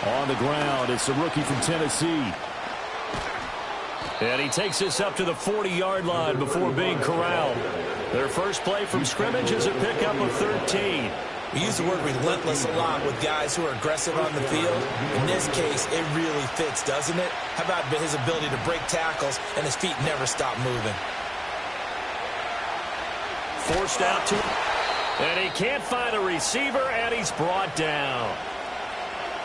On the ground, it's the rookie from Tennessee. And he takes this up to the 40-yard line before being corralled. Their first play from scrimmage is a pickup of 13. We use the word relentless a lot with guys who are aggressive on the field. In this case, it really fits, doesn't it? How about his ability to break tackles and his feet never stop moving? Forced out to him. And he can't find a receiver, and he's brought down.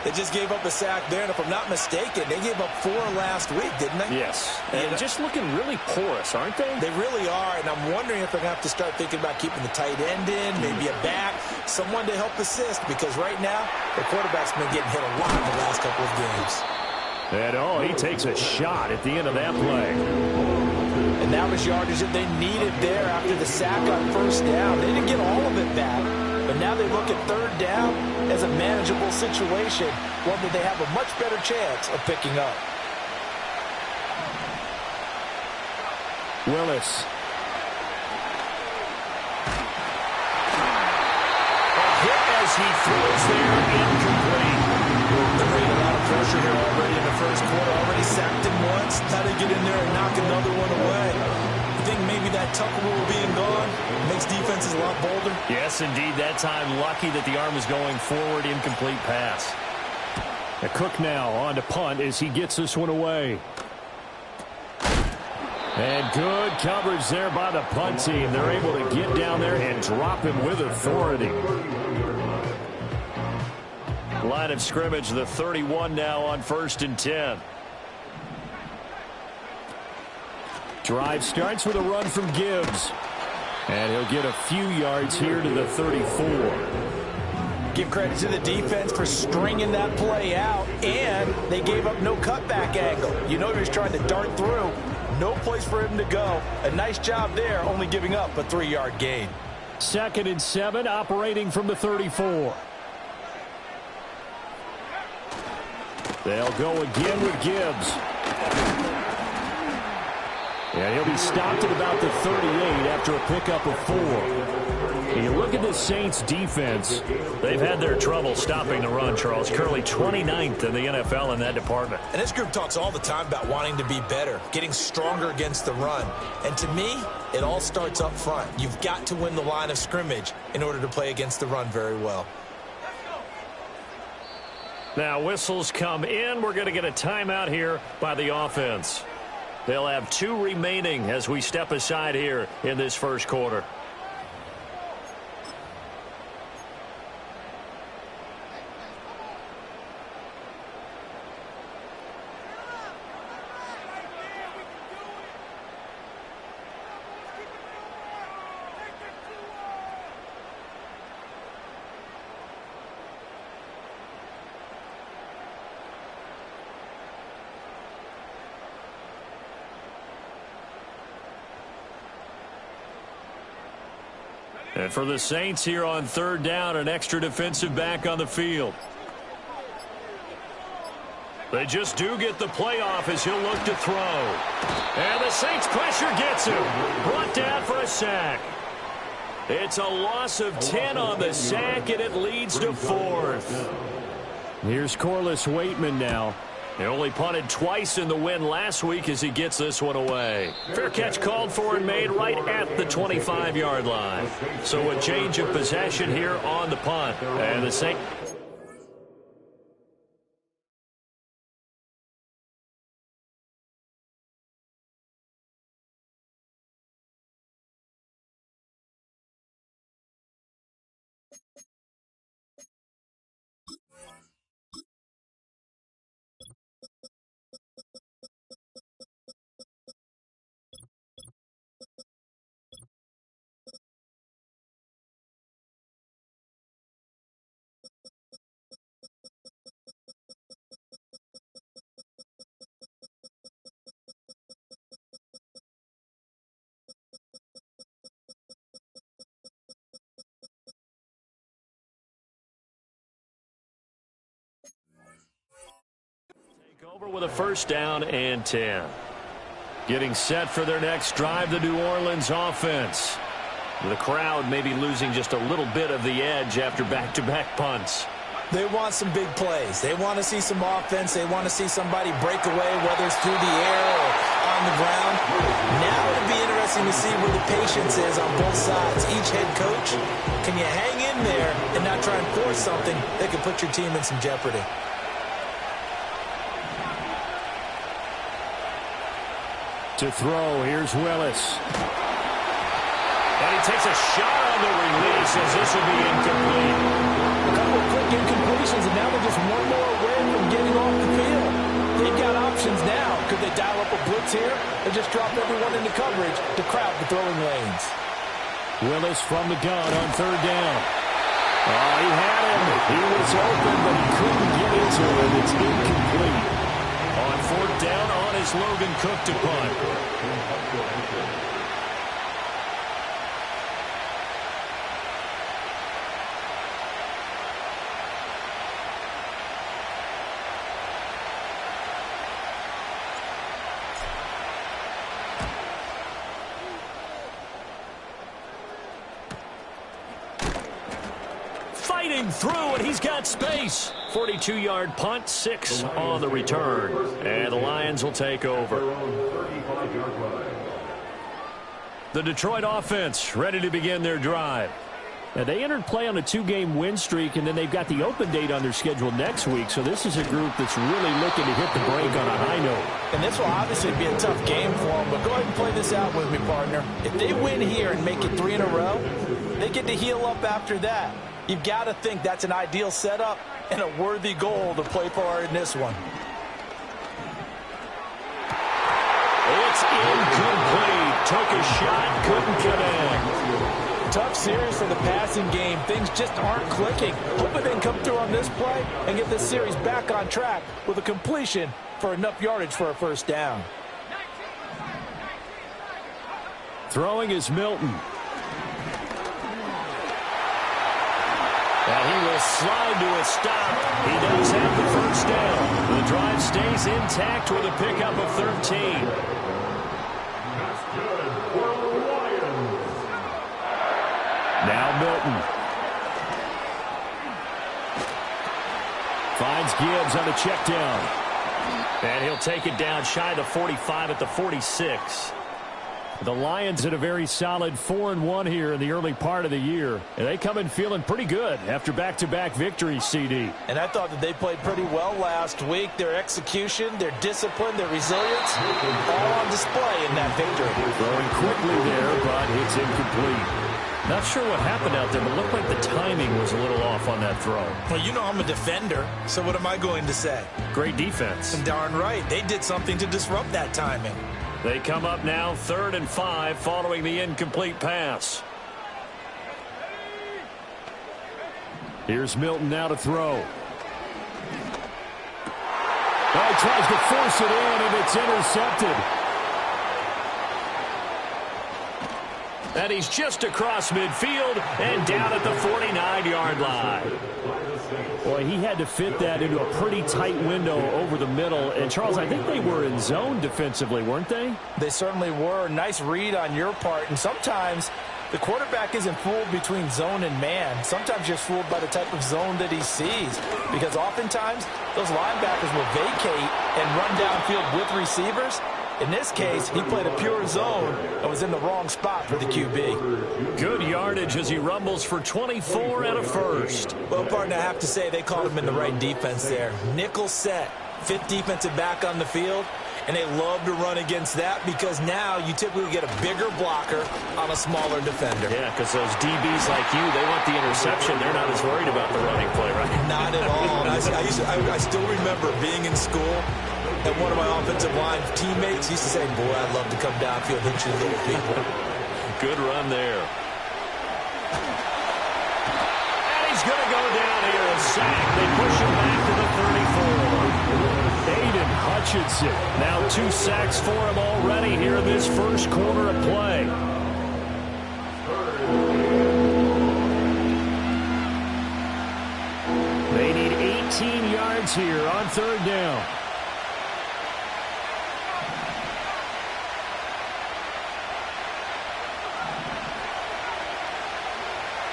They just gave up a sack there, and if I'm not mistaken, they gave up 4 last week, didn't they? Yes. And just looking really porous, aren't they? They really are, and I'm wondering if they're going to have to start thinking about keeping the tight end in, maybe a back, someone to help assist, because right now, the quarterback's been getting hit a lot in the last couple of games. And, he takes a shot at the end of that play. And that was yardage that they needed there after the sack on first down. They didn't get all of it back. But now they look at third down as a manageable situation, one that they have a much better chance of picking up. Willis. A hit as he throws there, incomplete. They're bringing a lot of pressure here already in the first quarter. Already sacked him once. Now they get in there and knock another one away. You think maybe that Tucker rule being gone makes defenses a lot bolder? Yes, indeed. That time, lucky that the arm was going forward. Incomplete pass. A Cook now on to punt as he gets this one away. And good coverage there by the punt team. They're able to get down there and drop him with authority. Line of scrimmage, the 31 now on 1st and 10. Drive starts with a run from Gibbs. And he'll get a few yards here to the 34. Give credit to the defense for stringing that play out, and they gave up no cutback angle. You know he was trying to dart through. No place for him to go. A nice job there, only giving up a 3-yard gain. 2nd and 7, operating from the 34. They'll go again with Gibbs. And he'll be stopped at about the 38 after a pickup of 4. You look at the Saints defense. They've had their trouble stopping the run, Charles. Currently 29th in the NFL in that department. And this group talks all the time about wanting to be better, getting stronger against the run. And to me, it all starts up front. You've got to win the line of scrimmage in order to play against the run very well. Now whistles come in. We're going to get a timeout here by the offense. They'll have 2 remaining as we step aside here in this first quarter. And for the Saints here on 3rd down, an extra defensive back on the field. They just do get the play off as he'll look to throw. And the Saints pressure gets him. Brought down for a sack. It's a loss of 10 on the sack, and it leads to 4th. Here's Corliss Waitman now. He only punted twice in the win last week as he gets this one away. Fair catch called for and made right at the 25-yard line. So a change of possession here on the punt. And the Saints... over with a 1st down and 10. Getting set for their next drive, the New Orleans offense. The crowd maybe losing just a little bit of the edge after back-to-back punts. They want some big plays. They want to see some offense. They want to see somebody break away, whether it's through the air or on the ground. Now it'll be interesting to see where the patience is on both sides. Each head coach, can you hang in there and not try and force something that could put your team in some jeopardy? To throw, here's Willis. And he takes a shot on the release as this will be incomplete. A couple of quick incompletions, and now they're just one more away from getting off the field. They've got options now. Could they dial up a blitz here or just drop everyone into coverage to crowd the throwing lanes? Willis from the gun on third down. Oh, he had him. He was open, but he couldn't get into it. It's incomplete. On fourth down, on is Logan Cook to punt. Fighting through, and he's got space. 42-yard punt, 6 on the return. And the Lions will take over. The Detroit offense ready to begin their drive. Now, they entered play on a 2-game win streak, and then they've got the open date on their schedule next week. So this is a group that's really looking to hit the break on a high note. And this will obviously be a tough game for them, but go ahead and play this out with me, partner. If they win here and make it 3 in a row, they get to heal up after that. You've got to think that's an ideal setup and a worthy goal to play for in this one. It's incomplete. Took a shot, couldn't connect. Tough series for the passing game. Things just aren't clicking. Hoping they can come through on this play and get this series back on track with a completion for enough yardage for a first down. Throwing is Milton. And he will slide to a stop. He does have the first down. The drive stays intact with a pickup of 13. Now Milton. Finds Gibbs on the check down. And he'll take it down shy of the 45 at the 46. The Lions in a very solid 4-1 here in the early part of the year. And they come in feeling pretty good after back-to-back victories, CD. And I thought that they played pretty well last week. Their execution, their discipline, their resilience, all on display in that victory. Throwing quickly there, but it's incomplete. Not sure what happened out there, but it looked like the timing was a little off on that throw. Well, you know I'm a defender, so what am I going to say? Great defense. Darn right. They did something to disrupt that timing. They come up now 3rd and 5 following the incomplete pass. Here's Milton now to throw. Oh, he tries to force it in, and it's intercepted. And he's just across midfield and down at the 49-yard line. Boy, he had to fit that into a pretty tight window over the middle. And, Charles, I think they were in zone defensively, weren't they? They certainly were. Nice read on your part. And sometimes the quarterback isn't fooled between zone and man. Sometimes you're fooled by the type of zone that he sees. Because oftentimes those linebackers will vacate and run downfield with receivers. In this case, he played a pure zone and was in the wrong spot for the QB. Good yardage as he rumbles for 24 and a first. Well, partner, I have to say they caught him in the right defense there. Nickel set, 5th defensive back on the field, and they love to run against that because now you typically get a bigger blocker on a smaller defender. Yeah, because those DBs like you, they want the interception. They're not as worried about the running play, right? Not at all. I still remember being in school, and one of my offensive line teammates used to say, boy, I'd love to come downfield and hit you little people. Good run there. And he's going to go down here, a sack. They push him back to the 34. Aiden Hutchinson. Now 2 sacks for him already here in this first quarter of play. They need 18 yards here on 3rd down.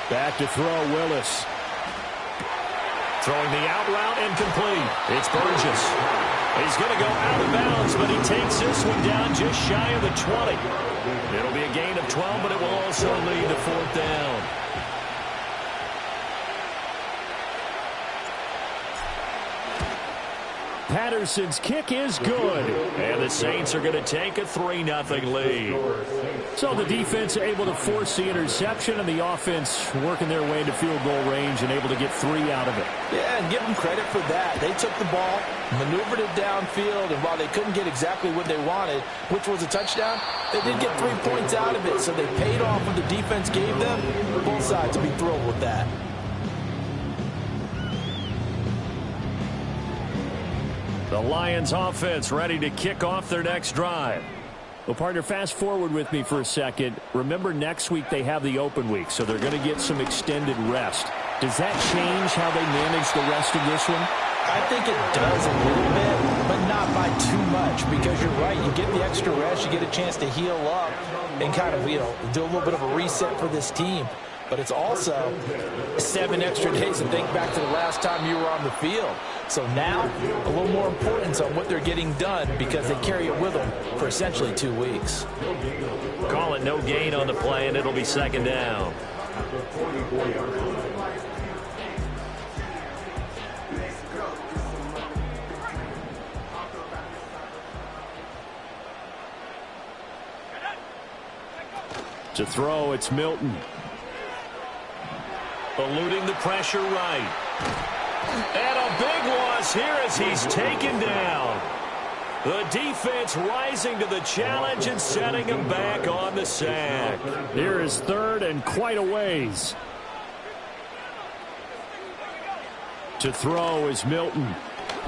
Back to throw, Willis. Throwing the out route and complete. It's Burgess. He's going to go out of bounds, but he takes this one down just shy of the 20. It'll be a gain of 12, but it will also lead to 4th down. Patterson's kick is good. And the Saints are going to take a 3-0 lead. So the defense able to force the interception, and the offense working their way into field goal range and able to get 3 out of it. Yeah, and give them credit for that. They took the ball, maneuvered it downfield, and while they couldn't get exactly what they wanted, which was a touchdown, they did get 3 points out of it. So they paid off what the defense gave them. Both sides will be thrilled with that. The Lions offense ready to kick off their next drive. Well, partner, fast forward with me for a second. Remember, next week they have the open week, so they're going to get some extended rest. Does that change how they manage the rest of this one? I think it does a little bit, but not by too much, because you're right. You get the extra rest, you get a chance to heal up and kind of, do a little bit of a reset for this team. But it's also 7 extra days to think back to the last time you were on the field. So now, a little more importance on what they're getting done because they carry it with them for essentially 2 weeks. Call it no gain on the play, and it'll be 2nd down. To throw, it's Milton. Eluding the pressure right. And a big loss here as he's taken down. The defense rising to the challenge and setting him back on the sack. Here is 3rd and quite a ways. To throw is Milton.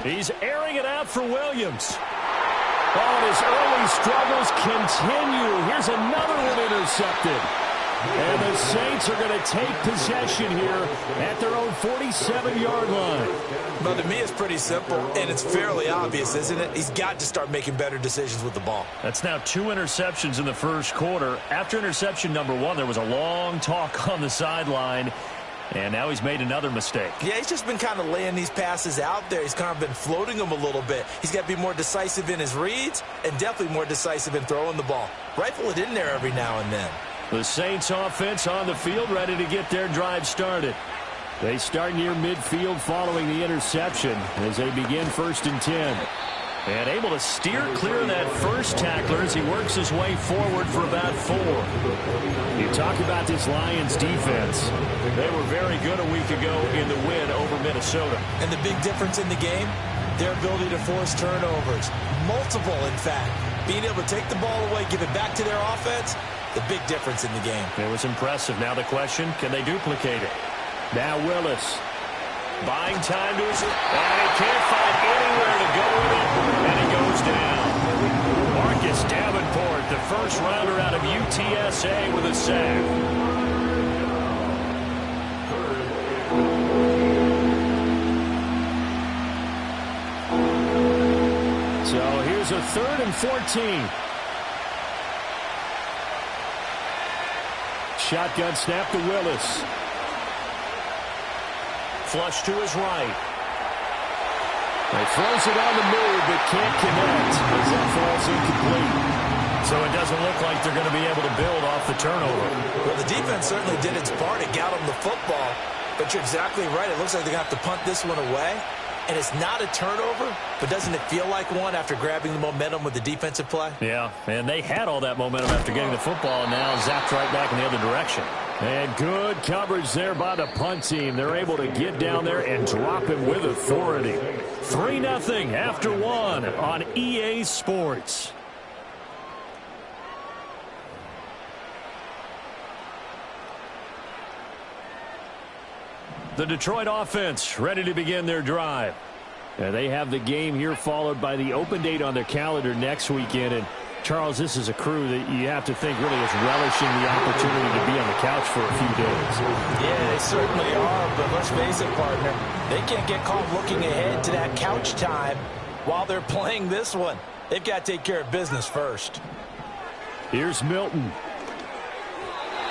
He's airing it out for Williams. Oh, and his early struggles continue. Here's another one intercepted. And the Saints are going to take possession here at their own 47-yard line. Well, to me, it's pretty simple, and it's fairly obvious, isn't it? He's got to start making better decisions with the ball. That's now 2 interceptions in the first quarter. After interception number 1, there was a long talk on the sideline, and now he's made another mistake. Yeah, he's just been kind of laying these passes out there. He's kind of been floating them a little bit. He's got to be more decisive in his reads and definitely more decisive in throwing the ball. Rifle it in there every now and then. The Saints offense on the field ready to get their drive started. They start near midfield following the interception as they begin 1st and 10. And able to steer clear of that first tackler as he works his way forward for about 4. You talk about this Lions defense. They were very good a week ago in the win over Minnesota. And the big difference in the game, their ability to force turnovers. Multiple, in fact. Being able to take the ball away, give it back to their offense, the big difference in the game. It was impressive. Now the question, can they duplicate it? Now Willis. Buying time to his... And he can't find anywhere to go with it. And he goes down. Marcus Davenport, the first rounder out of UTSA with a sack. So here's a 3rd and 14. Shotgun snap to Willis. Flush to his right. He throws it on the move, but can't connect as that falls incomplete. So it doesn't look like they're going to be able to build off the turnover. Well, the defense certainly did its part. It got them the football. But you're exactly right. It looks like they're going to have to punt this one away. And it's not a turnover, but doesn't it feel like one after grabbing the momentum with the defensive play? Yeah, and they had all that momentum after getting the football, and now zapped right back in the other direction. And good coverage there by the punt team. They're able to get down there and drop him with authority. 3-0 after 1 on EA Sports. The Detroit offense ready to begin their drive. They have the game here followed by the open date on their calendar next weekend. And Charles, this is a crew that you have to think really is relishing the opportunity to be on the couch for a few days. Yeah, they certainly are, but let's face it, partner. They can't get caught looking ahead to that couch time while they're playing this one. They've got to take care of business first. Here's Milton.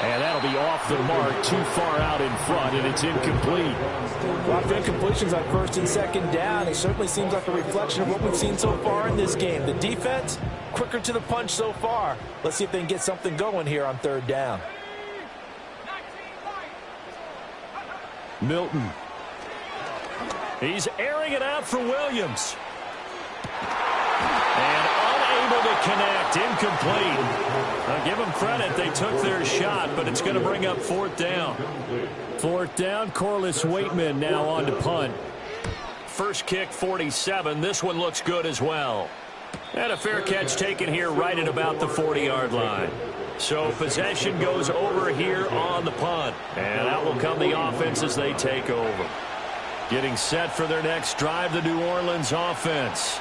And that'll be off the mark, too far out in front, and it's incomplete. A lot of incompletions on first and second down. It certainly seems like a reflection of what we've seen so far in this game. The defense, quicker to the punch so far. Let's see if they can get something going here on third down. Milton. He's airing it out for Williams. And unable to connect, incomplete. I'll give them credit, they took their shot, but it's going to bring up fourth down. Fourth down, Corliss Waitman now on to punt. First kick, 47. This one looks good as well. And a fair catch taken here right at about the 40-yard line. So possession goes over here on the punt. And out will come the offense as they take over. Getting set for their next drive, the New Orleans offense.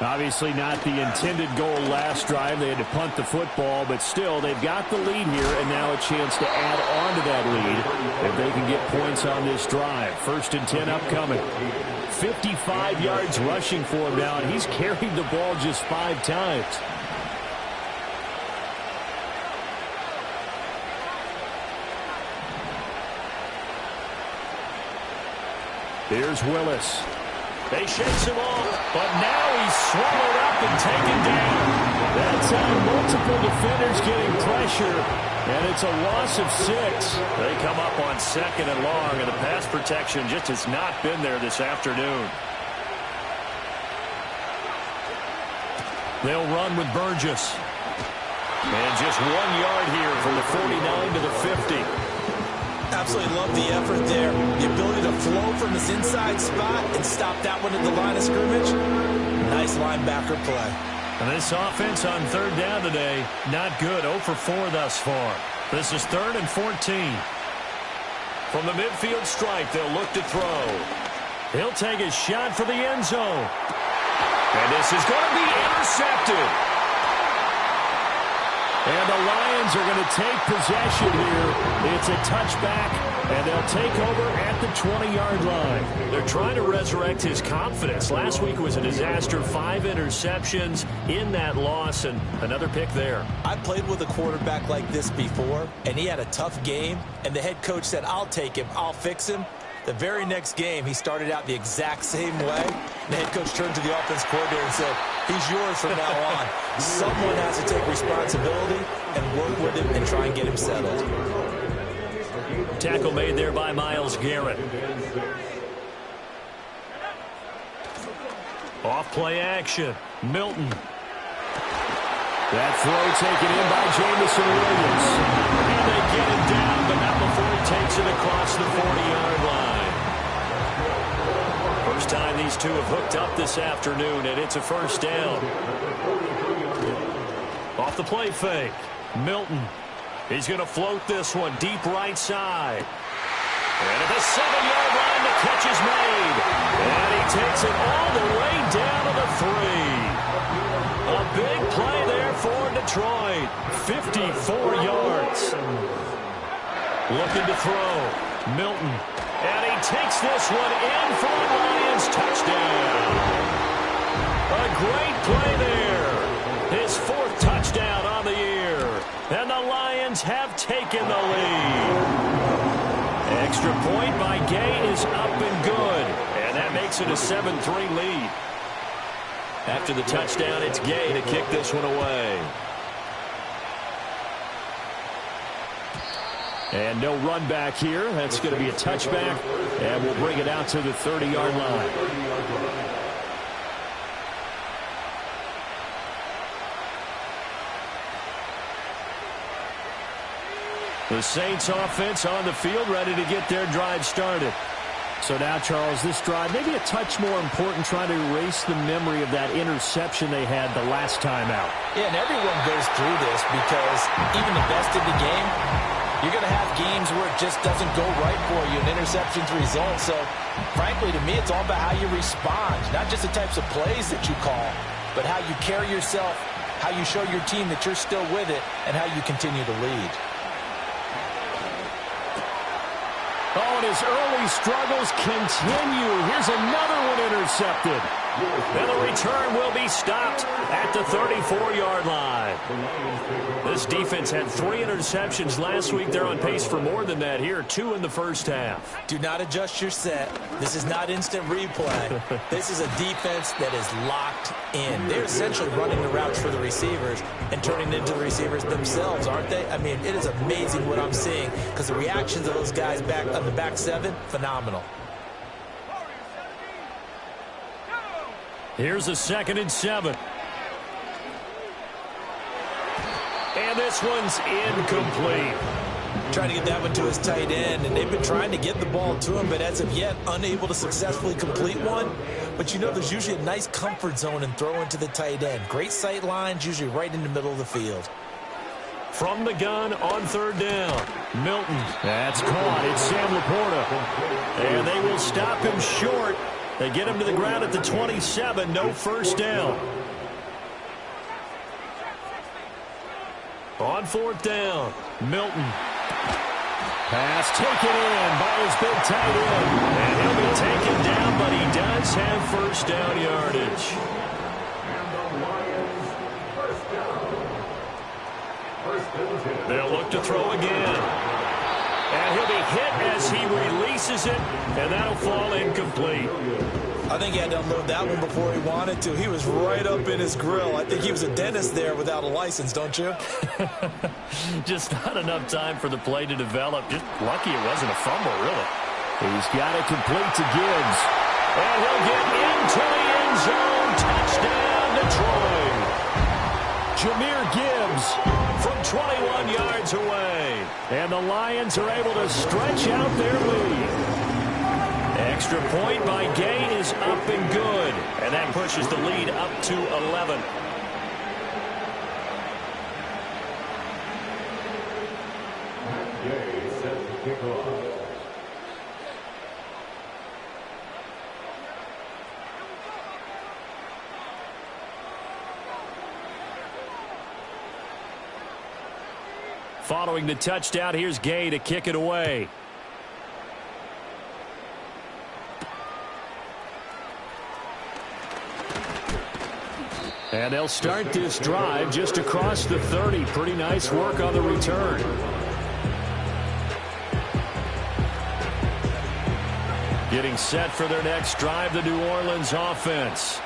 Obviously not the intended goal last drive. They had to punt the football, but still, they've got the lead here, and now a chance to add on to that lead if they can get points on this drive. First and 10 upcoming. 55 yards rushing for him now, and he's carried the ball just 5 times. Here's Willis. They shakes him off, but now he's swallowed up and taken down. That's how multiple defenders getting pressure, and it's a loss of 6. They come up on second and long, and the pass protection just has not been there this afternoon. They'll run with Burgess. And just 1 yard here from the 49 to the 50. Absolutely love the effort there. The ability to flow from his inside spot and stop that one at the line of scrimmage. Nice linebacker play. And this offense on third down today, not good. 0 for 4 thus far. This is 3rd and 14. From the midfield stripe, they'll look to throw. He'll take a shot for the end zone. And this is going to be intercepted. And the Lions are going to take possession here. It's a touchback, and they'll take over at the 20-yard line. They're trying to resurrect his confidence. Last week was a disaster. 5 interceptions in that loss, and another pick there. I played with a quarterback like this before, and he had a tough game, and the head coach said, I'll take him, I'll fix him. The very next game, he started out the exact same way. The head coach turned to the offense coordinator and said, he's yours from now on. Someone has to take responsibility and work with him and try and get him settled. Tackle made there by Myles Garrett. Off play action. Milton. That throw taken in by Jameson Williams. And they get it down, but not before he takes it across the 40-yard line. First time these two have hooked up this afternoon, and it's a first down. Off the play fake. Milton. He's going to float this one deep right side. And at the 7-yard line, the catch is made. And he takes it all the way down to the 3. A big play there for Detroit. 54 yards. Looking to throw. Milton. And he takes this one in for a Lions touchdown. A great play there. His 4th touchdown on the year. And the Lions have taken the lead. Extra point by Gay is up and good. And that makes it a 7-3 lead. After the touchdown, it's Gay to kick this one away. And no run back here. That's going to be a touchback. And we'll bring it out to the 30-yard line. The Saints offense on the field, ready to get their drive started. So now, Charles, this drive, maybe a touch more important, trying to erase the memory of that interception they had the last time out. Yeah, and everyone goes through this because even the best in the game, you're going to have games where it just doesn't go right for you, and interceptions result. So, frankly, to me, it's all about how you respond, not just the types of plays that you call, but how you carry yourself, how you show your team that you're still with it, and how you continue to lead. Oh, and his early struggles continue. Here's another one intercepted. And the return will be stopped at the 34-yard line. This defense had 3 interceptions last week. They're on pace for more than that here, 2 in the first half. Do not adjust your set. This is not instant replay. This is a defense that is locked in. They're essentially running the routes for the receivers and turning into the receivers themselves, aren't they? I mean, it is amazing what I'm seeing because the reactions of those guys back on the back 7, phenomenal. Here's a 2nd and 7. And this one's incomplete. Trying to get that one to his tight end, and they've been trying to get the ball to him, but as of yet, unable to successfully complete one. But you know, there's usually a nice comfort zone in throwing to the tight end. Great sight lines, usually right in the middle of the field. From the gun on 3rd down, Milton. That's caught. It's Sam Laporta. And they will stop him short. They get him to the ground at the 27. No first down. On 4th down, Milton. Pass taken in by his big tight end. And he'll be taken down, but he does have first down yardage. They'll look to throw again. And he'll be hit as he releases it, and that'll fall incomplete. I think he had to unload that one before he wanted to. He was right up in his grill. I think he was a dentist there without a license, don't you? Just not enough time for the play to develop. Just lucky it wasn't a fumble, really. He's got it complete to Gibbs. And he'll get into the end zone. Touchdown, Detroit. Jahmyr Gibbs from 21 yards away. And the Lions are able to stretch out their lead. Extra point by Gay is up and good. And that pushes the lead up to 11. Gay sets the kickoff. Following the touchdown, here's Gay to kick it away. And they'll start this drive just across the 30. Pretty nice work on the return. Getting set for their next drive, the New Orleans offense.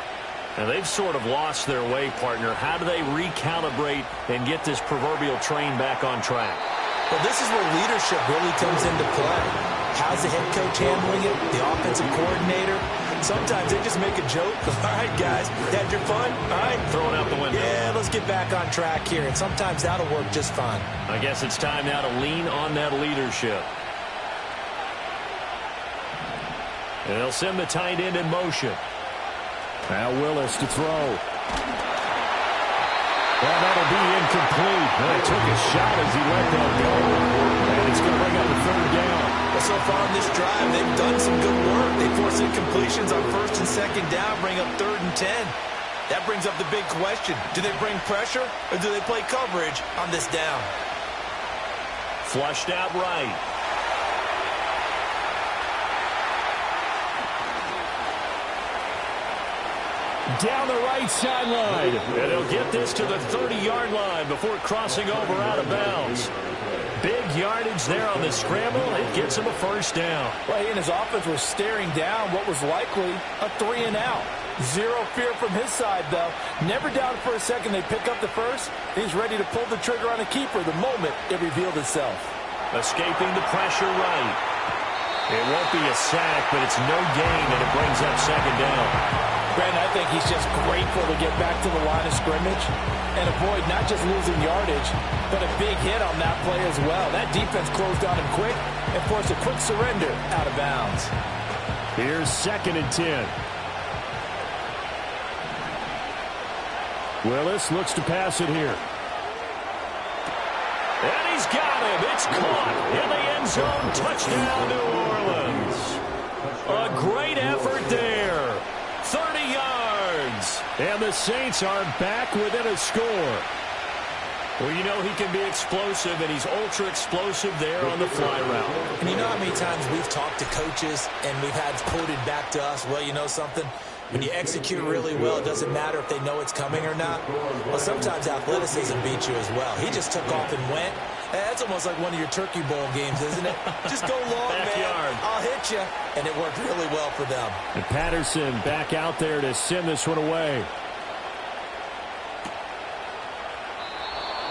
And they've sort of lost their way, partner. How do they recalibrate and get this proverbial train back on track? Well, this is where leadership really comes into play. How's the head coach handling it? The offensive coordinator? Sometimes they just make a joke. All right, guys, had your fun? All right. Throw it out the window. Yeah, let's get back on track here. And sometimes that'll work just fine. I guess it's time now to lean on that leadership. And they'll send the tight end in motion. Now Willis to throw. Well, that'll be incomplete. He took a shot as he let that go. And it's going to bring up a 3rd down. Well, so far on this drive, they've done some good work. They forced incompletions on 1st and 2nd down, bring up 3rd and 10. That brings up the big question. Do they bring pressure or do they play coverage on this down? Flushed out right. Down the right sideline. And he'll get this to the 30-yard line before crossing over out of bounds. Big yardage there on the scramble. It gets him a first down. Well, he and his offense were staring down what was likely a 3-and-out. Zero fear from his side, though. Never doubted for a second they pick up the first. He's ready to pull the trigger on a keeper the moment it revealed itself. Escaping the pressure right. It won't be a sack, but it's no gain, and it brings up 2nd down. Brandon, I think he's just grateful to get back to the line of scrimmage and avoid not just losing yardage, but a big hit on that play as well. That defense closed on him quick and forced a quick surrender out of bounds. Here's 2nd and 10. Willis looks to pass it here. And he's got him. It's caught in the end zone. Touchdown, New Orleans. A great effort there. 30 yards. And the Saints are back within a score. Well, you know he can be explosive, and he's ultra-explosive there on the fly route. And you know how many times we've talked to coaches and we've had quoted back to us, well, you know something? When you execute really well, it doesn't matter if they know it's coming or not. Well, sometimes athleticism beats you as well. He just took off and went. That's almost like one of your Turkey Bowl games, isn't it? Just go long, man. I'll hit you. And it worked really well for them. And Patterson back out there to send this one away.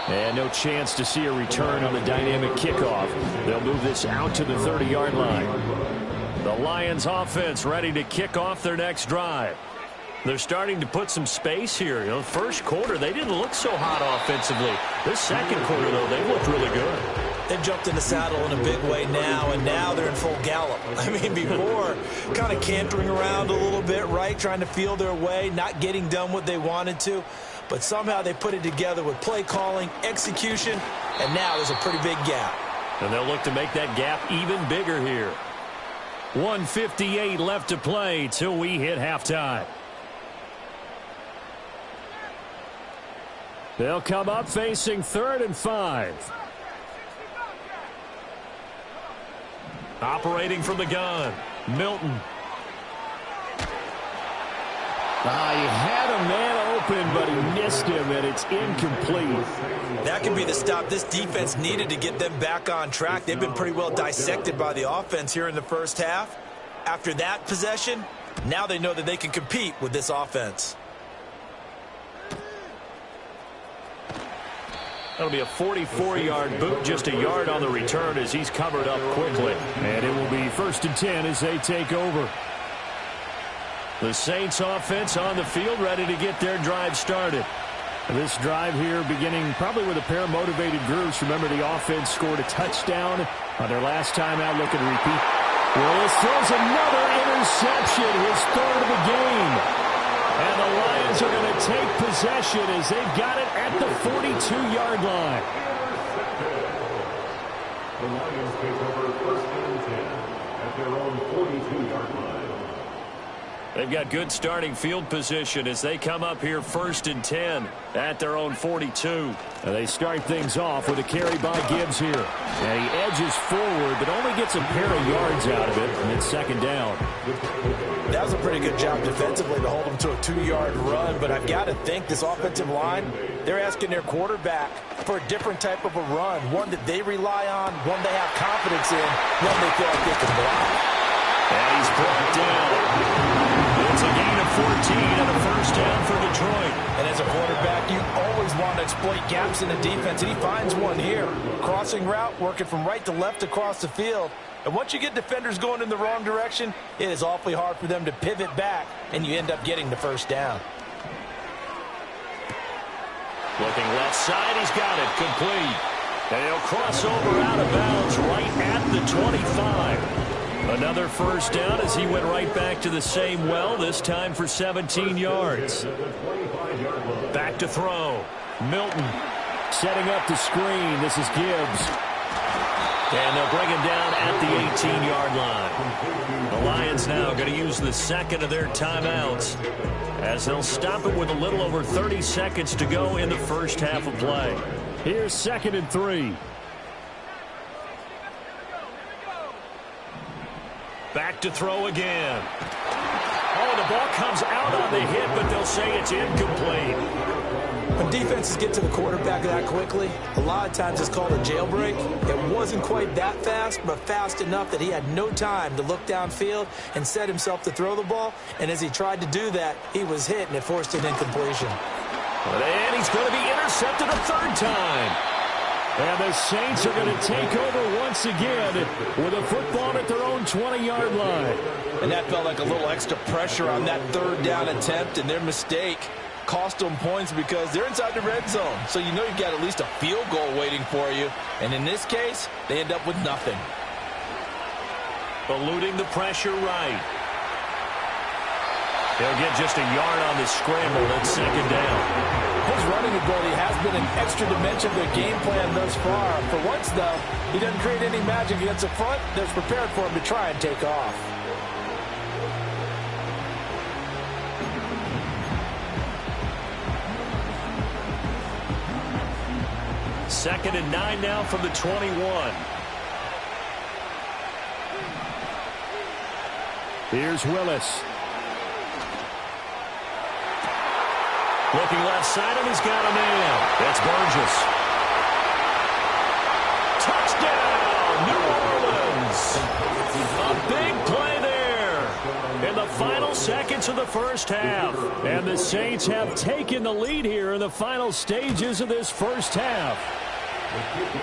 And no chance to see a return on the dynamic kickoff. They'll move this out to the 30-yard line. The Lions offense ready to kick off their next drive. They're starting to put some space here. You know, first quarter, they didn't look so hot offensively. This second quarter, though, they looked really good. They've jumped in the saddle in a big way now, and now they're in full gallop. I mean, before, kind of cantering around a little bit, right, trying to feel their way, not getting done what they wanted to. But somehow they put it together with play calling, execution, and now there's a pretty big gap. And they'll look to make that gap even bigger here. 1:58 left to play till we hit halftime. They'll come up facing 3rd and 5. Operating from the gun, Milton. He had a man open, but he missed him, and it's incomplete. That could be the stop this defense needed to get them back on track. They've been pretty well dissected by the offense here in the first half. After that possession, now they know that they can compete with this offense. That'll be a 44-yard boot, just a yard on the return as he's covered up quickly. And it will be 1st and 10 as they take over. The Saints offense on the field ready to get their drive started. This drive here beginning probably with a pair of motivated groups. Remember, the offense scored a touchdown on their last time out. Looking to repeat. Willis throws another interception, his 3rd of the game. And the Lions are going to take possession as they've got it at the 42-yard line. The Lions take over 1st and 10 at their own 42-yard line. They've got good starting field position as they come up here 1st and 10 at their own 42. And they start things off with a carry by Gibbs here. And he edges forward, but only gets a pair of yards out of it, and it's 2nd down. That was a pretty good job defensively to hold them to a 2-yard run, but I've got to think this offensive line, they're asking their quarterback for a different type of a run, one that they rely on, one they have confidence in, one they feel like they can block. And he's brought down. It's a gain of 14 and a 1st down for Detroit. And as a quarterback, you always want to exploit gaps in the defense, and he finds one here. Crossing route, working from right to left across the field. And once you get defenders going in the wrong direction, it is awfully hard for them to pivot back, and you end up getting the 1st down. Looking left side, he's got it, complete. And he'll cross over out of bounds right at the 25. Another 1st down as he went right back to the same well, this time for 17 yards. Back to throw. Milton setting up the screen. This is Gibbs. And they'll bring him down at the 18-yard line. The Lions now going to use the 2nd of their timeouts as they'll stop it with a little over 30 seconds to go in the first half of play. Here's 2nd and 3. Back to throw again. Oh, the ball comes out on the hit, but they'll say it's incomplete. When defenses get to the quarterback that quickly, a lot of times it's called a jailbreak. It wasn't quite that fast, but fast enough that he had no time to look downfield and set himself to throw the ball. And as he tried to do that, he was hit, and it forced an incompletion. And he's going to be intercepted a 3rd time. And the Saints are going to take over once again with a football at their own 20-yard line. And that felt like a little extra pressure on that 3rd down attempt, and their mistake cost them points because they're inside the red zone. So you know you've got at least a field goal waiting for you. And in this case, they end up with nothing. Eluding the pressure right. He'll get just a yard on the scramble at 2nd down. His running ability has been an extra dimension of their game plan thus far. For once, though, he doesn't create any magic against the front that's prepared for him to try and take off. Second and 9 now from the 21. Here's Willis. Looking left side, and he's got a man. That's Burgess. Touchdown, New Orleans. A big play there in the final seconds of the first half. And the Saints have taken the lead here in the final stages of this first half.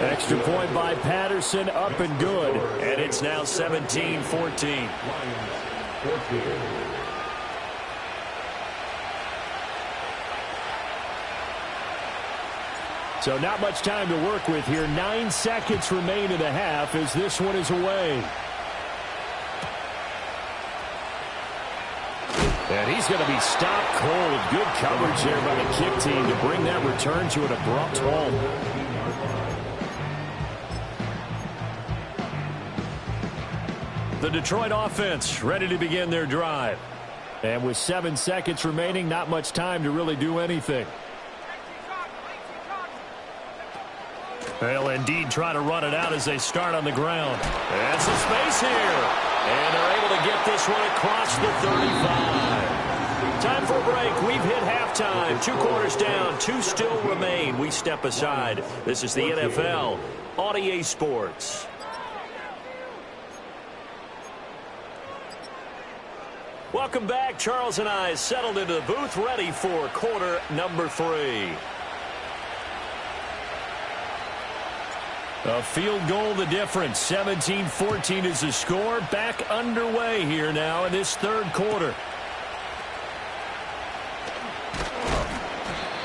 Extra point by Patterson, up and good. And it's now 17-14. So not much time to work with here. 9 seconds remain in the half as this one is away. And he's going to be stopped cold. Good coverage there by the kick team to bring that return to an abrupt halt. The Detroit offense ready to begin their drive. And with 7 seconds remaining, not much time to really do anything. They'll indeed try to run it out as they start on the ground. And some space here. And they're able to get this one across the 35. Time for a break. We've hit halftime. 2 quarters down. 2 still remain. We step aside. This is the NFL on EA Sports. Welcome back. Charles and I settled into the booth ready for quarter number 3. A field goal the difference. 17-14 is the score. Back underway here now in this third quarter.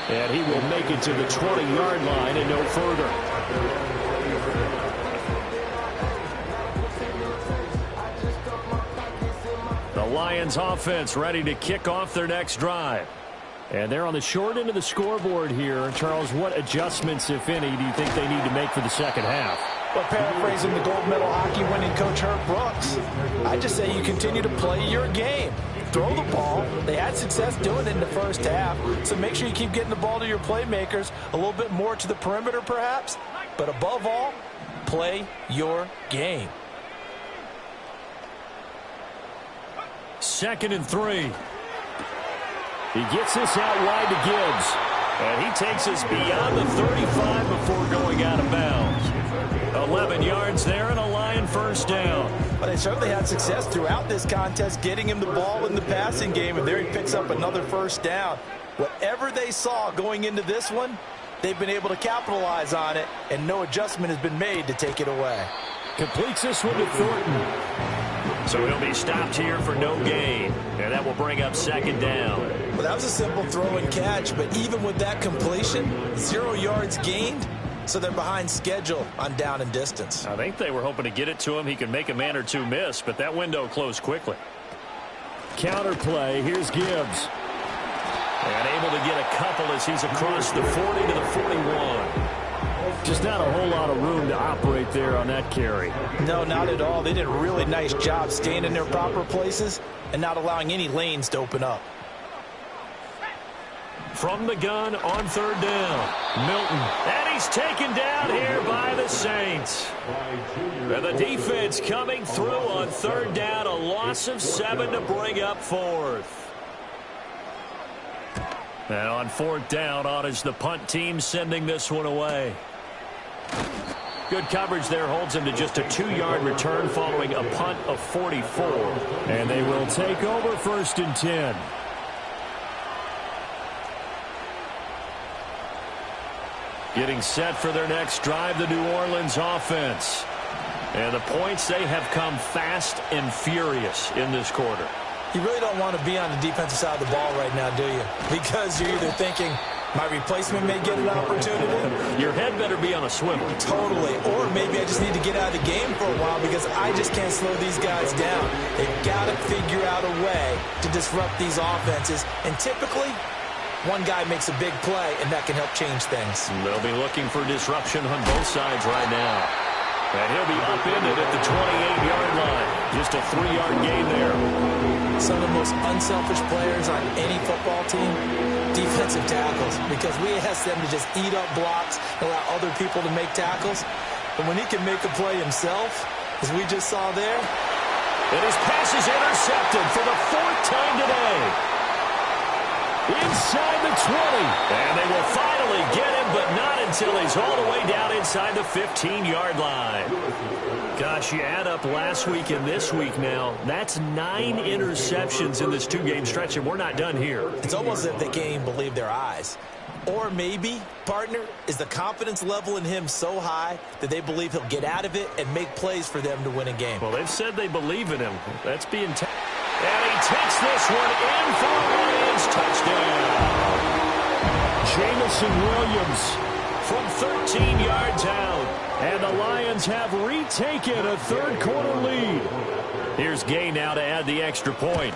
And he will make it to the 20-yard line and no further. The Lions offense ready to kick off their next drive. And they're on the short end of the scoreboard here. Charles, what adjustments, if any, do you think they need to make for the second half? Well, paraphrasing the gold medal hockey winning coach Herb Brooks, I just say you continue to play your game. Throw the ball. They had success doing it in the first half, so make sure you keep getting the ball to your playmakers, a little bit more to the perimeter perhaps, but above all, play your game. 2nd and 3. He gets this out wide to Gibbs. And he takes us beyond the 35 before going out of bounds. 11 yards there and a Lion first down. Well, they certainly had success throughout this contest getting him the ball in the passing game, and there he picks up another first down. Whatever they saw going into this one, they've been able to capitalize on it, and no adjustment has been made to take it away. Completes this one to Thornton. So he'll be stopped here for no gain. And that will bring up 2nd down. Well, that was a simple throw and catch, but even with that completion, 0 yards gained, so they're behind schedule on down and distance. I think they were hoping to get it to him. He could make a man or two miss, but that window closed quickly. Counter play. Here's Gibbs. And able to get a couple as he's across the 40 to the 41. Just not a whole lot of room to operate there on that carry. No, not at all. They did a really nice job staying in their proper places and not allowing any lanes to open up. From the gun on 3rd down, Milton. And he's taken down here by the Saints. And the defense coming through on 3rd down. A loss of 7 to bring up 4th. And on 4th down, on is the punt team sending this one away. Good coverage there holds him to just a 2-yard return following a punt of 44. And they will take over 1st and 10. Getting set for their next drive, the New Orleans offense. And the points, they have come fast and furious in this quarter. You really don't want to be on the defensive side of the ball right now, do you? Because you're either thinking, my replacement may get an opportunity. Your head better be on a swivel. Totally. Or maybe I just need to get out of the game for a while because I just can't slow these guys down. They've got to figure out a way to disrupt these offenses. And typically, one guy makes a big play, and that can help change things. They'll be looking for disruption on both sides right now. And he'll be upended at the 28-yard line. Just a 3-yard gain there. Some of the most unselfish players on any football team, defensive tackles, because we ask them to just eat up blocks, allow other people to make tackles. But when he can make a play himself, as we just saw there. And his pass is intercepted for the 4th time today. Inside the 20. And they will finally get him, but not until he's all the way down inside the 15-yard line. Gosh, you add up last week and this week now, that's 9 interceptions in this 2-game stretch, and we're not done here. It's almost as if they can't even believe their eyes. Or maybe, partner, is the confidence level in him so high that they believe he'll get out of it and make plays for them to win a game. Well, they've said they believe in him. That's being and he takes this one in for a Lions touchdown. Jameson Williams from 13 yards out. And the Lions have retaken a third-quarter lead. Here's Gay now to add the extra point.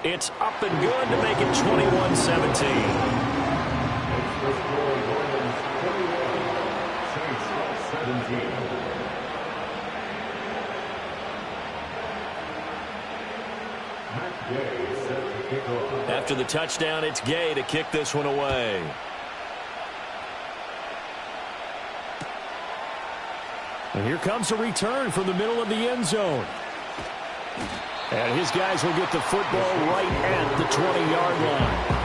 It's up and good to make it 21-17. After the touchdown, it's Gay to kick this one away. And here comes a return from the middle of the end zone. And his guys will get the football right at the 20-yard line.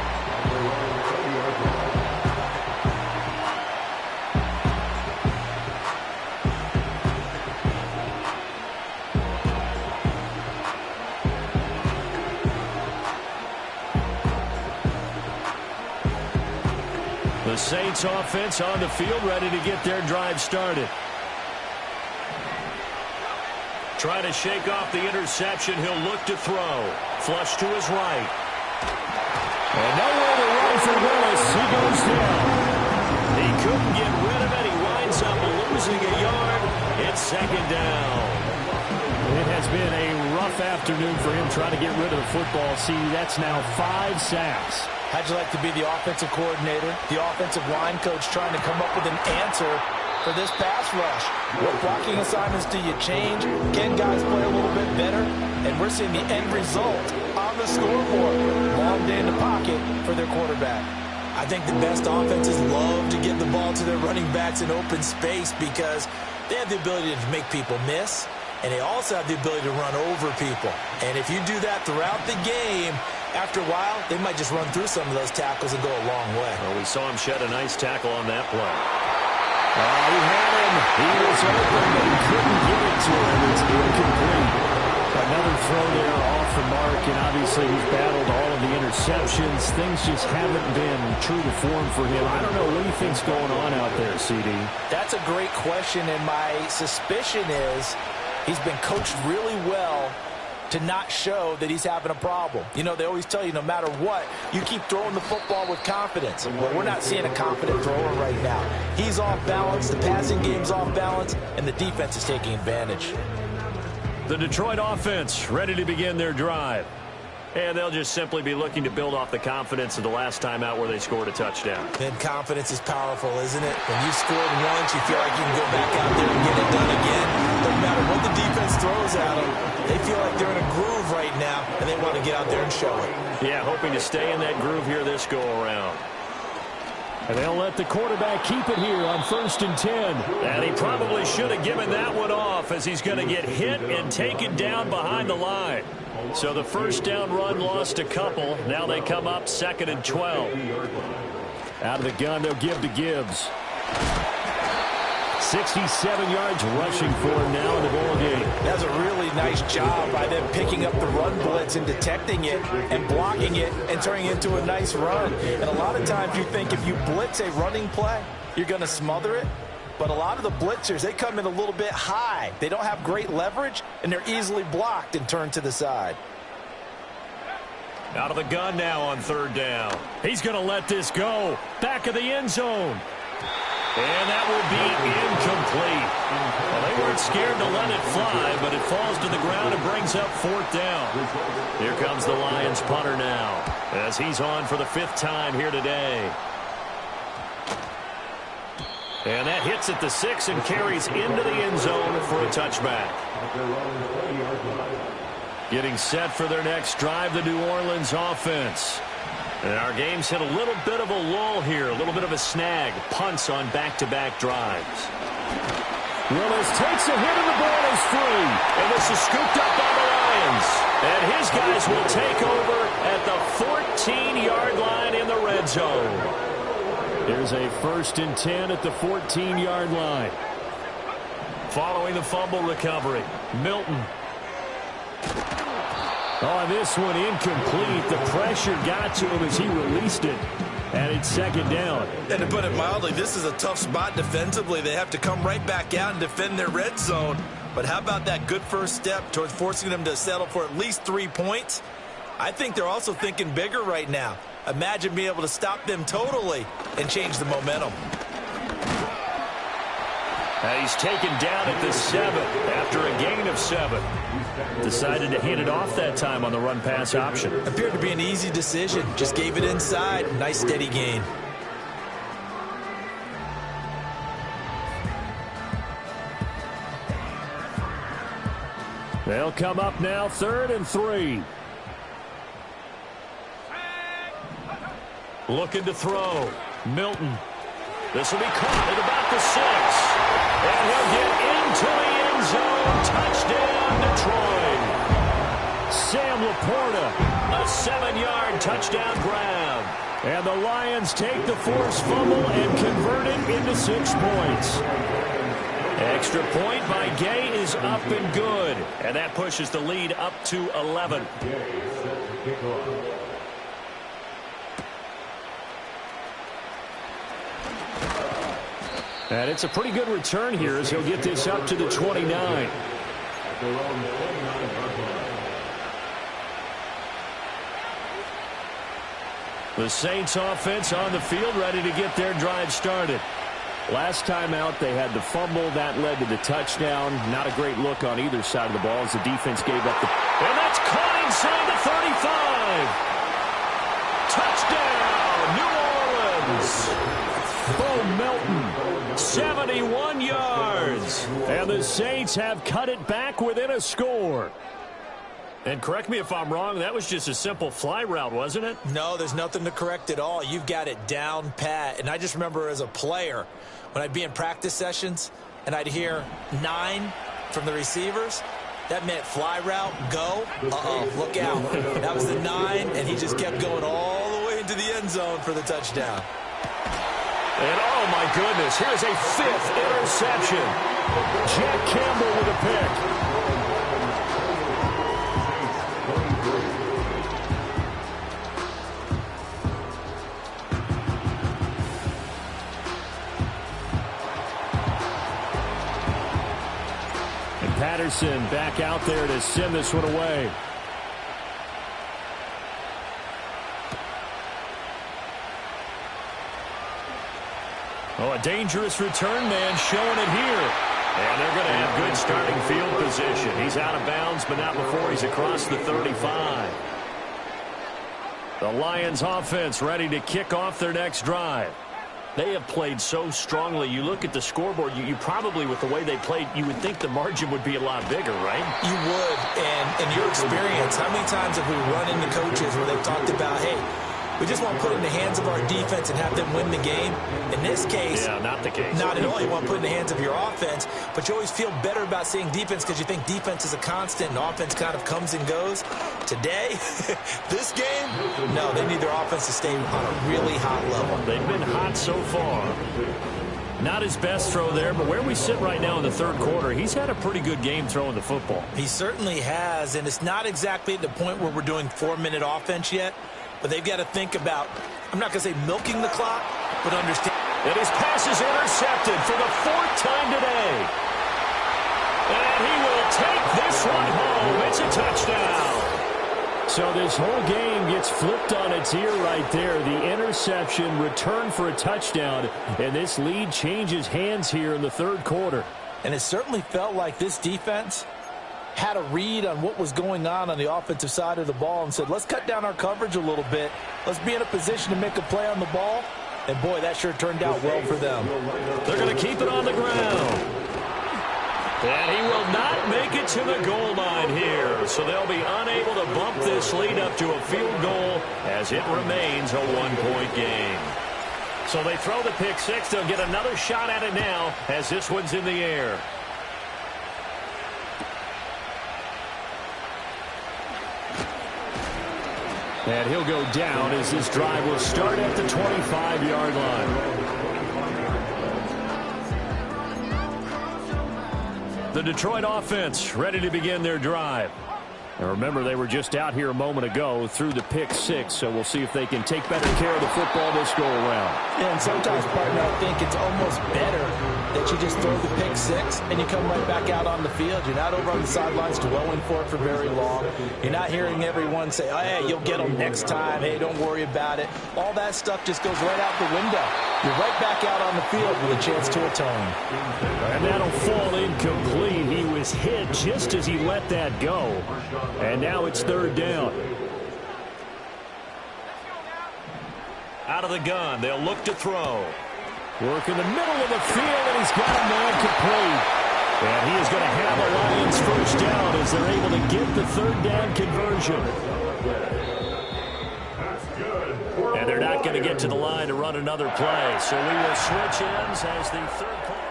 The Saints offense on the field, ready to get their drive started. Trying to shake off the interception. He'll look to throw. Flush to his right. And nowhere to run for Willis. He goes down. He couldn't get rid of it. He winds up losing a yard. It's second down. It has been a rough afternoon for him trying to get rid of the football. See, that's now 5 sacks. How'd you like to be the offensive coordinator, the offensive line coach trying to come up with an answer for this pass rush? What blocking assignments do you change? Can guys play a little bit better? And we're seeing the end result on the scoreboard. Long day in the pocket for their quarterback. I think the best offenses love to give the ball to their running backs in open space because they have the ability to make people miss, and they also have the ability to run over people. And if you do that throughout the game, after a while, they might just run through some of those tackles and go a long way. Well, we saw him shed a nice tackle on that play. He had him. He was open, but he couldn't get it to him. It's incomplete. Another throw there off the mark, and obviously he's battled all of the interceptions. Things just haven't been true to form for him. I don't know what do you think's going on out there, CD? That's a great question, and my suspicion is he's been coached really well to not show that he's having a problem. You know, they always tell you no matter what, you keep throwing the football with confidence. Well, we're not seeing a confident thrower right now. He's off balance, the passing game's off balance, and the defense is taking advantage. The Detroit offense ready to begin their drive. And they'll just simply be looking to build off the confidence of the last time out where they scored a touchdown. And confidence is powerful, isn't it? When you scored once, you feel like you can go back out there and get it done again. No matter what the defense throws at them, they feel like they're in a groove right now, and they want to get out there and show it. Yeah, hoping to stay in that groove here this go-around. And they'll let the quarterback keep it here on 1st and 10. And he probably should have given that one off as he's going to get hit and taken down behind the line. So the first down run lost a couple. Now they come up 2nd and 12. Out of the gun, they'll give to Gibbs. 67 yards rushing for him now in the ball game. That's a really nice job by them picking up the run blitz and detecting it and blocking it and turning it into a nice run. And a lot of times you think if you blitz a running play, you're going to smother it. But a lot of the blitzers, they come in a little bit high. They don't have great leverage, and they're easily blocked and turned to the side. Out of the gun now on 3rd down. He's going to let this go. Back of the end zone. And that will be incomplete. Well, they weren't scared to let it fly, but it falls to the ground and brings up 4th down. Here comes the Lions punter now as he's on for the 5th time here today. And that hits at the 6 and carries into the end zone for a touchback. Getting set for their next drive, the New Orleans offense. And our game's hit a little bit of a lull here, a little bit of a snag. Punts on back-to-back drives. Willis takes a hit and the ball is free. And this is scooped up by the Lions. Lions. And his guys will take over at the 14-yard line in the red zone. There's a 1st and 10 at the 14-yard line. Following the fumble recovery, Milton. On this one, incomplete. The pressure got to him as he released it. And it's 2nd down. And to put it mildly, this is a tough spot defensively. They have to come right back out and defend their red zone. But how about that good first step towards forcing them to settle for at least 3 points? I think they're also thinking bigger right now. Imagine being able to stop them totally and change the momentum. He's taken down at the 7 after a gain of 7. Decided to hand it off that time on the run-pass option. Appeared to be an easy decision. Just gave it inside. Nice steady gain. They'll come up now, 3rd and 3. Looking to throw. Milton. This will be caught at about the 6. And he'll get into the end zone. Touchdown, Detroit. Sam Laporta. A 7-yard touchdown grab. And the Lions take the forced fumble and convert it into 6 points. Extra point by Gay is up and good. And that pushes the lead up to 11. And it's a pretty good return here as he'll get this up to the 29. The Saints offense on the field ready to get their drive started. Last time out, they had the fumble. That led to the touchdown. Not a great look on either side of the ball as the defense gave up the... And that's caught inside the 35. Touchdown, New Orleans. Bo Melton, 71 yards. And the Saints have cut it back within a score. And correct me if I'm wrong, that was just a simple fly route, wasn't it? No, there's nothing to correct at all. You've got it down pat. And I just remember as a player, when I'd be in practice sessions and I'd hear 9 from the receivers, that meant fly route, go. Look out. That was the 9, and he just kept going all the way into the end zone for the touchdown. And oh my goodness, here's a 5th interception. Jack Campbell with a pick. Patterson back out there to send this one away. Oh, a dangerous return man showing it here. And they're going to have good starting field position. He's out of bounds, but not before he's across the 35. The Lions offense ready to kick off their next drive. They have played so strongly. You look at the scoreboard, you probably, with the way they played, you would think the margin would be a lot bigger, right? You would. And in your experience, how many times have we run into coaches where they've talked about, hey, we just want to put it in the hands of our defense and have them win the game? In this case, yeah, not the case. Not at all. You want to put it in the hands of your offense, but you always feel better about seeing defense because you think defense is a constant and offense kind of comes and goes. Today, this game, no, they need their offense to stay on a really hot level. They've been hot so far. Not his best throw there, but where we sit right now in the 3rd quarter, he's had a pretty good game throwing the football. He certainly has, and it's not exactly at the point where we're doing 4-minute offense yet, but they've got to think about, I'm not going to say milking the clock, but understand. And his pass is intercepted for the 4th time today. And he will take this one home. It's a touchdown. So this whole game gets flipped on its ear right there. The interception, return for a touchdown, and this lead changes hands here in the 3rd quarter. And it certainly felt like this defense had a read on what was going on the offensive side of the ball and said, let's cut down our coverage a little bit. Let's be in a position to make a play on the ball. And, boy, that sure turned out well for them. They're going to keep it on the ground. And he will not make it to the goal line here. So they'll be unable to bump this lead up to a field goal as it remains a 1-point game. So they throw the pick 6. They'll get another shot at it now as this one's in the air. And he'll go down as this drive will start at the 25-yard line. The Detroit offense ready to begin their drive. And remember, they were just out here a moment ago through the pick six, so we'll see if they can take better care of the football this go-around. Yeah, and sometimes, partner, I think it's almost better that you just throw the pick six and you come right back out on the field. You're not over on the sidelines dwelling for it for very long. You're not hearing everyone say, oh, hey, you'll get them next time. Hey, don't worry about it. All that stuff just goes right out the window. You're right back out on the field with a chance to atone. And that'll fall incomplete. He was hit just as he let that go. And now it's third down. Out of the gun, they'll look to throw. Work in the middle of the field, and he's got a man complete. And he is going to have the Lions first down as they're able to get the third down conversion. And they're not going to get to the line to run another play. So we will switch ends as the third play.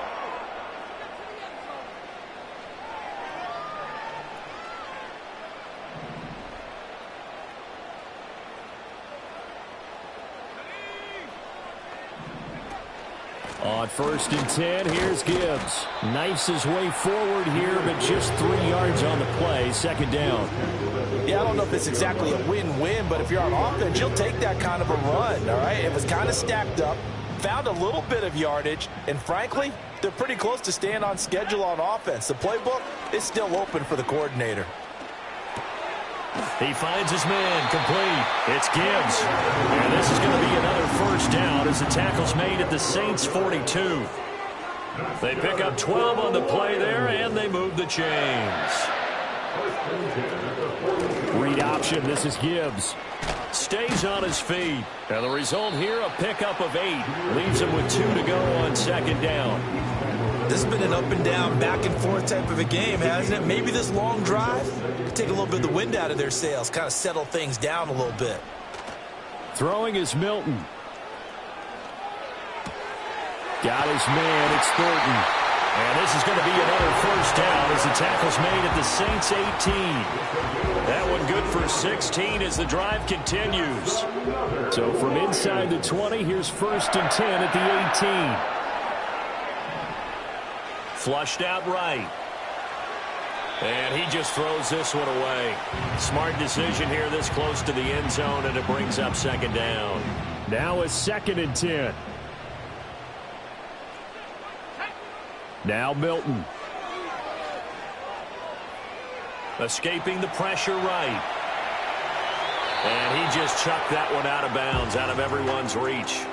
On 1st and 10, here's Gibbs. Knifes his way forward here, but just 3 yards on the play. Second down. Yeah, I don't know if it's exactly a win-win, but if you're on offense, you'll take that kind of a run, all right? It was kind of stacked up, found a little bit of yardage, and frankly, they're pretty close to staying on schedule on offense. The playbook is still open for the coordinator. He finds his man complete. It's Gibbs. And this is going to be another first down as the tackle's made at the Saints' 42. They pick up 12 on the play there, and they move the chains. Read option. This is Gibbs. Stays on his feet. And the result here, a pickup of 8. Leaves him with 2 to go on second down. This has been an up and down, back and forth type of a game, hasn't it? Maybe this long drive could take a little bit of the wind out of their sails, kind of settle things down a little bit. Throwing is Milton. Got his man. It's Thornton. And this is going to be another first down as the tackle's made at the Saints' 18. That one good for 16 as the drive continues. So from inside the 20, here's 1st and 10 at the 18. Flushed out right. And he just throws this one away. Smart decision here this close to the end zone, and it brings up second down. Now a 2nd and 10. Now Milton. Escaping the pressure right. And he just chucked that one out of bounds, out of everyone's reach.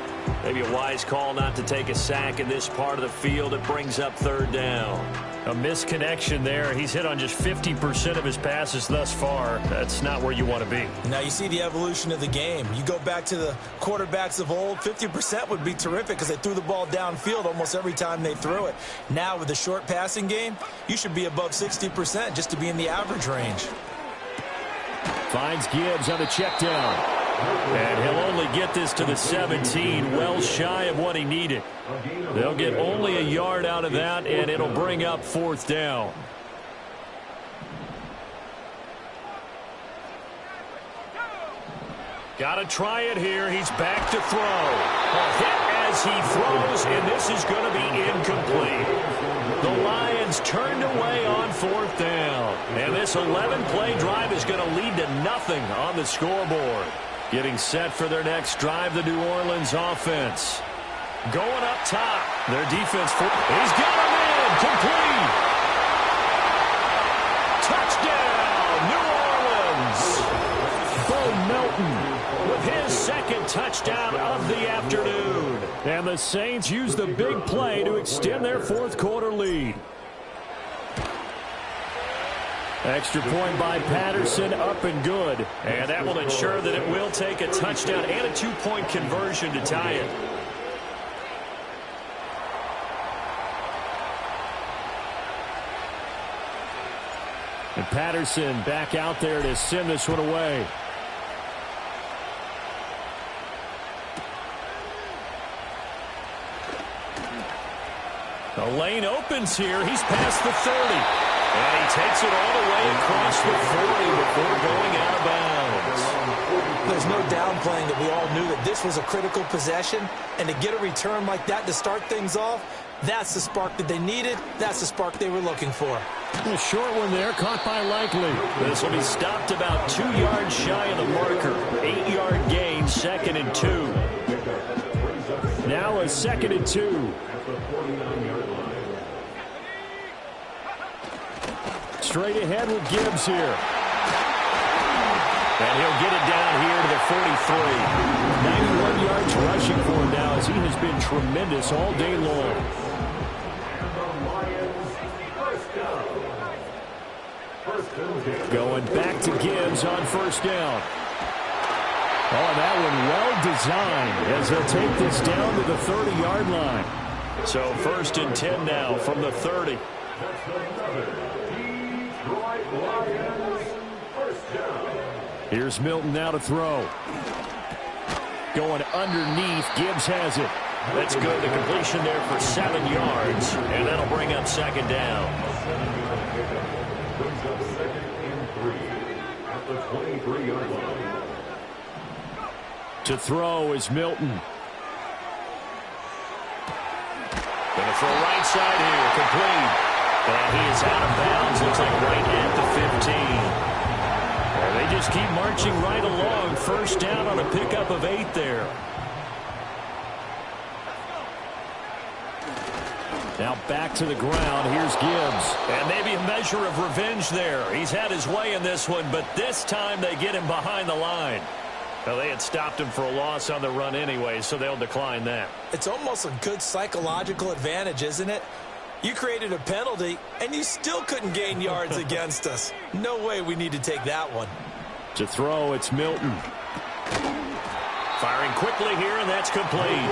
Maybe a wise call not to take a sack in this part of the field. It brings up third down. A misconnection there. He's hit on just 50% of his passes thus far. That's not where you want to be. Now you see the evolution of the game. You go back to the quarterbacks of old, 50% would be terrific because they threw the ball downfield almost every time they threw it. Now with the short passing game, you should be above 60% just to be in the average range. Finds Gibbs on the check down. And he'll only get this to the 17, well shy of what he needed. They'll get only a yard out of that, and it'll bring up 4th down. Got to try it here. He's back to throw. A hit as he throws, and this is going to be incomplete. The Lions turned away on 4th down. And this 11-play drive is going to lead to nothing on the scoreboard. Getting set for their next drive, the New Orleans offense. Going up top. Their defense. He's got him in. Complete. Touchdown, New Orleans. Bo Melton with his 2nd touchdown of the afternoon. And the Saints use the big play to extend their 4th quarter lead. Extra point by Patterson, up and good. And that will ensure that it will take a touchdown and a 2-point conversion to tie it. And Patterson back out there to send this one away. The lane opens here. He's past the 30. And he takes it all the way across the 40 before going out of bounds. there's no downplaying that we all knew that this was a critical possession, and to get a return like that to start things off, that's the spark that they needed. That's the spark they were looking for. A short one there, caught by Likely. This will be stopped about 2 yards shy of the marker. 8-yard gain, 2nd and 2. Now a 2nd and 2. Straight ahead with Gibbs here. And he'll get it down here to the 43. 91 yards rushing for him now as he has been tremendous all day long. Going back to Gibbs on 1st down. Oh, that one well designed as they'll take this down to the 30-yard line. So 1st and 10 now from the 30. Here's Milton now to throw. Going underneath, Gibbs has it. That's good. The completion there for 7 yards, and that'll bring up 2nd down. Brings up 2nd and 3 at the 23-yard line. To throw is Milton. Going to throw right side here, complete. And he is out of bounds, looks like right at the 15. And they just keep marching right along. 1st down on a pickup of 8 there. Now back to the ground. Here's Gibbs. And maybe a measure of revenge there. He's had his way in this one, but this time they get him behind the line. Well, they had stopped him for a loss on the run anyway, so they'll decline that. It's almost a good psychological advantage, isn't it? You created a penalty, and you still couldn't gain yards against us. No way we need to take that one. To throw, it's Milton. Firing quickly here, and that's complete.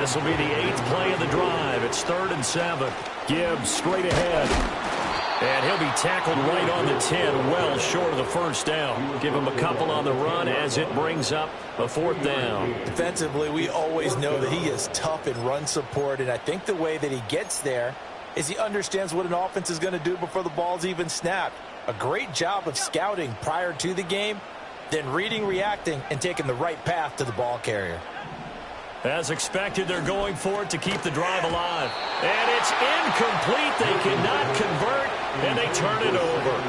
This will be the 8th play of the drive. It's 3rd and 7. Gibbs straight ahead. And he'll be tackled right on the 10, well short of the 1st down. Give him a couple on the run as it brings up a 4th down. Defensively, we always know that he is tough in run support, and I think the way that he gets there is he understands what an offense is going to do before the ball's even snapped. A great job of scouting prior to the game, then reading, reacting, and taking the right path to the ball carrier. As expected, they're going for it to keep the drive alive. And it's incomplete. They cannot convert, and they turn it over.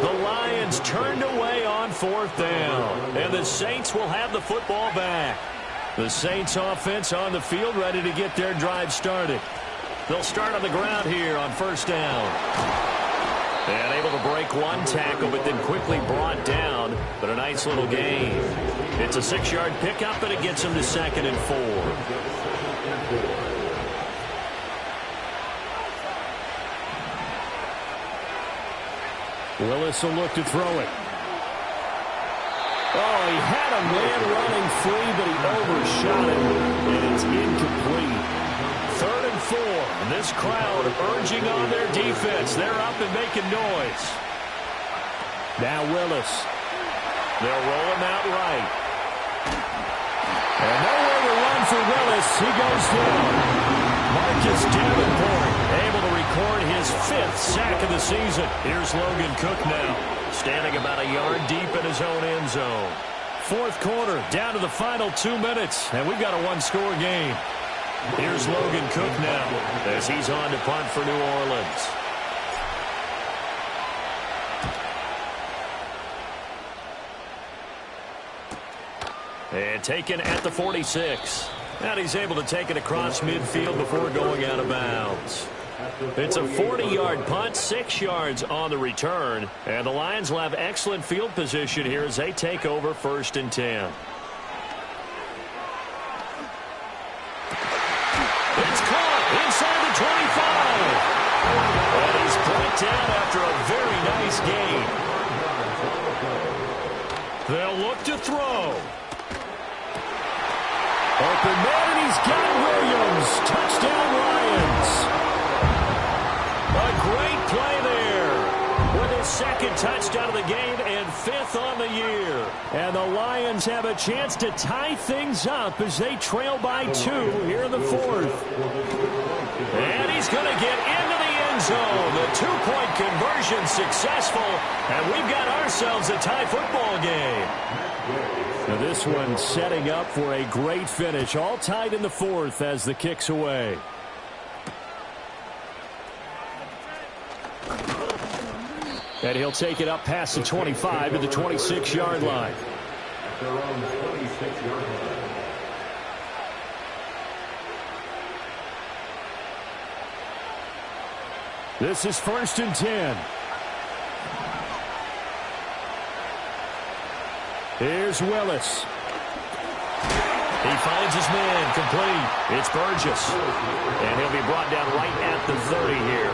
The Lions turned away on 4th down, and the Saints will have the football back. The Saints offense on the field ready to get their drive started. They'll start on the ground here on 1st down. And able to break one tackle, but then quickly brought down. But a nice little gain. It's a 6-yard pickup, and it gets him to 2nd and 4. Willis will look to throw it. Oh, he had a man running free, but he overshot it, and it's incomplete. 3rd and 4. And this crowd urging on their defense. They're up and making noise. Now Willis. They'll roll him out right. And nowhere to run for Willis. He goes down. Marcus Davenport able to record his 5th sack of the season. Here's Logan Cook now, standing about a yard deep in his own end zone. 4th quarter, down to the final 2 minutes, and we've got a 1-score game. Here's Logan Cook now as he's on to punt for New Orleans. And taken at the 46. And he's able to take it across midfield before going out of bounds. It's a 40-yard punt, 6 yards on the return. And the Lions will have excellent field position here as they take over 1st and 10. It's caught inside the 25. And he's brought down after a very nice gain. They'll look to throw. Open man, and he's got Williams. Touchdown, Lions. A great play there with his 2nd touchdown of the game and 5th on the year. And the Lions have a chance to tie things up as they trail by 2 here in the 4th. And he's going to get into the end end zone. The two-point conversion successful, and we've got ourselves a tie football game. Now this one setting up for a great finish. All tied in the fourth as the kick's away. And he'll take it up past the 25 to the 26-yard line. At their own 26-yard line. This is 1st and 10. Here's Willis. He finds his man, complete. It's Burgess. And he'll be brought down right at the 30 here.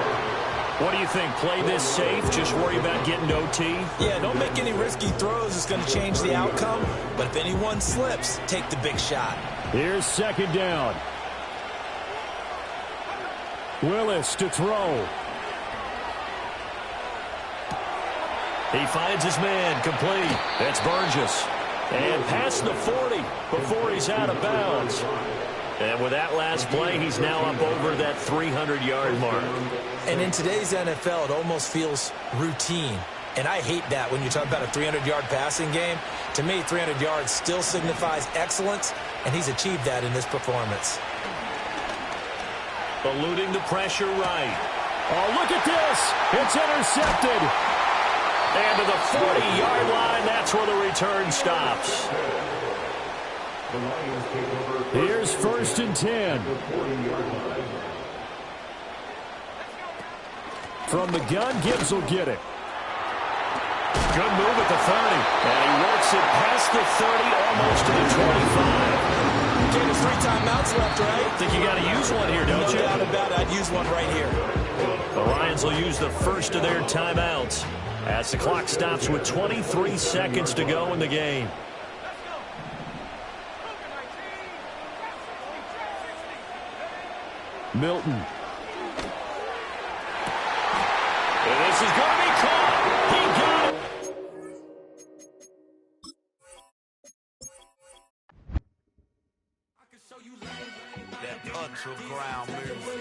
What do you think? Play this safe? Just worry about getting OT? Yeah, don't make any risky throws. It's going to change the outcome. But if anyone slips, take the big shot. Here's 2nd down. Willis to throw. He finds his man, complete. That's Burgess. And past the 40 before he's out of bounds. And with that last play, he's now up over that 300-yard mark. And in today's NFL, it almost feels routine. And I hate that when you talk about a 300-yard passing game. To me, 300 yards still signifies excellence, and he's achieved that in this performance. Eluding the pressure right. Oh, look at this. It's intercepted. And to the 40-yard line, that's where the return stops. Here's 1st and 10. From the gun, Gibbs will get it. Good move at the 30. And he works it past the 30, almost to the 25. Okay, there's 3 timeouts left, right? I think you got to use one here, don't you? No doubt about it. I'd use one right here. The Lions will use the first of their timeouts as the clock stops with 23 seconds to go in the game. Milton. And this is going to be caught. He got it. That punch of ground move.